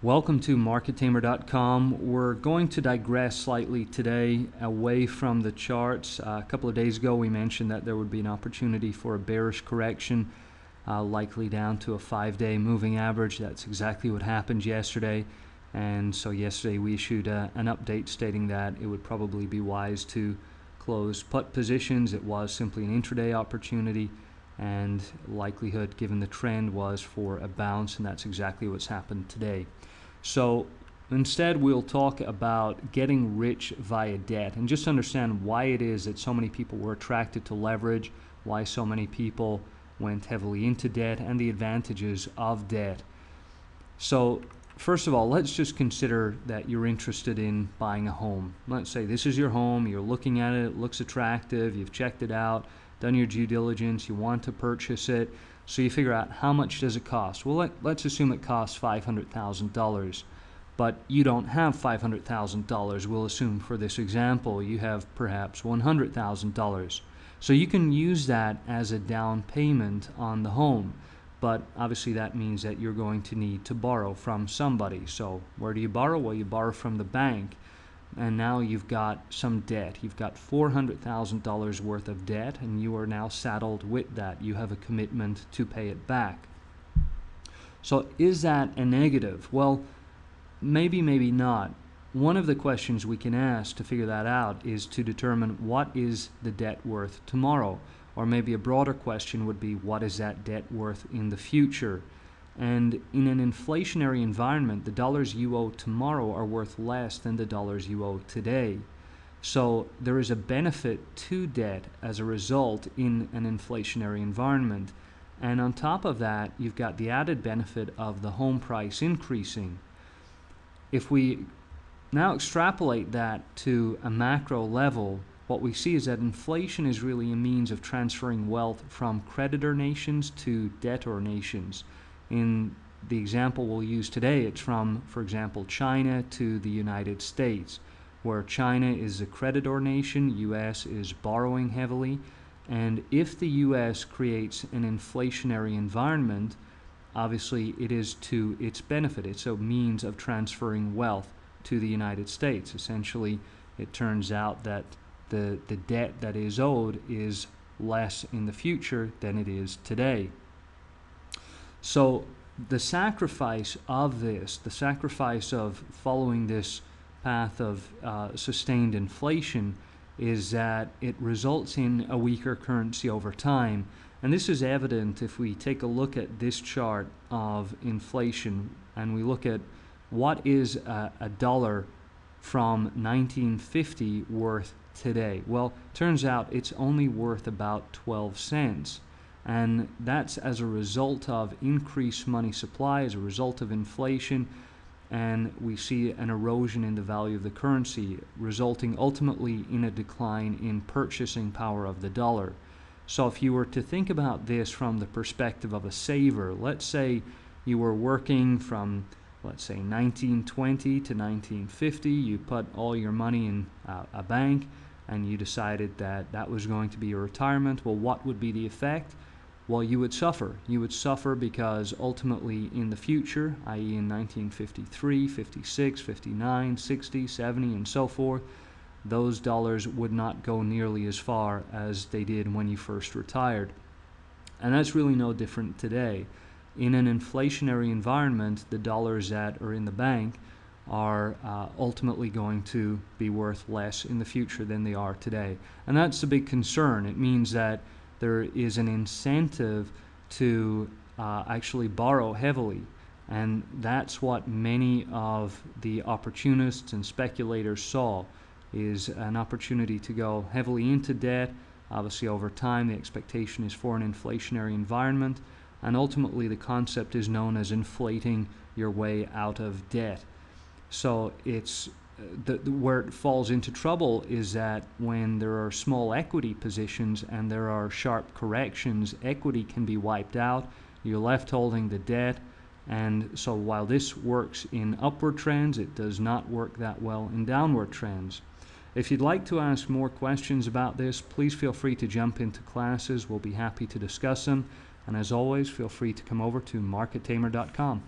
Welcome to MarketTamer.com. We're going to digress slightly today away from the charts. A couple of days ago we mentioned that there would be an opportunity for a bearish correction, likely down to a 5-day moving average. That's exactly what happened yesterday. And so yesterday we issued an update stating that it would probably be wise to close put positions. It was simply an intraday opportunity, and likelihood given the trend was for a bounce, and that's exactly what's happened today. So instead we'll talk about getting rich via debt and just understand why it is that so many people were attracted to leverage, why so many people went heavily into debt, and the advantages of debt. So first of all, let's just consider that you're interested in buying a home. Let's say this is your home, you're looking at it looks attractive, you've checked it out, done your due diligence, you want to purchase it, so you figure out how much does it cost. Well, let's assume it costs $500,000, but you don't have $500,000. We'll assume for this example you have perhaps $100,000. So you can use that as a down payment on the home, but obviously that means that you're going to need to borrow from somebody. So where do you borrow? Well, you borrow from the bank. And now you've got some debt. You've got $400,000 worth of debt, and you are now saddled with that. You have a commitment to pay it back. So is that a negative? Well, maybe, maybe not. One of the questions we can ask to figure that out is to determine what is the debt worth tomorrow. Or maybe a broader question would be, what is that debt worth in the future? And in an inflationary environment, the dollars you owe tomorrow are worth less than the dollars you owe today. So there is a benefit to debt as a result in an inflationary environment. And on top of that, you've got the added benefit of the home price increasing. If we now extrapolate that to a macro level, what we see is that inflation is really a means of transferring wealth from creditor nations to debtor nations. In the example we'll use today, it's from, for example, China to the United States, where China is a creditor nation, U.S. is borrowing heavily, and if the U.S. creates an inflationary environment, obviously it is to its benefit. It's a means of transferring wealth to the United States. Essentially, it turns out that the debt that is owed is less in the future than it is today. So the sacrifice of this, the sacrifice of following this path of sustained inflation, is that it results in a weaker currency over time. And this is evident if we take a look at this chart of inflation and we look at what is a dollar from 1950 worth today. Well, turns out it's only worth about 12 cents. And that's as a result of increased money supply, as a result of inflation, and we see an erosion in the value of the currency, resulting ultimately in a decline in purchasing power of the dollar. So if you were to think about this from the perspective of a saver, let's say you were working from, let's say, 1920 to 1950, you put all your money in a bank, and you decided that that was going to be your retirement. Well, what would be the effect? Well, you would suffer. You would suffer because ultimately in the future, i.e. in 1953, 56, 59, 60, 70, and so forth, those dollars would not go nearly as far as they did when you first retired. And that's really no different today. In an inflationary environment, the dollars that are in the bank are ultimately going to be worth less in the future than they are today. And that's a big concern. It means that there is an incentive to actually borrow heavily, and that's what many of the opportunists and speculators saw, is an opportunity to go heavily into debt. Obviously over time the expectation is for an inflationary environment, and ultimately the concept is known as inflating your way out of debt. So it's where it falls into trouble is that when there are small equity positions and there are sharp corrections, equity can be wiped out. You're left holding the debt, and so while this works in upward trends, it does not work that well in downward trends. If you'd like to ask more questions about this, please feel free to jump into classes. We'll be happy to discuss them. And as always, feel free to come over to MarketTamer.com.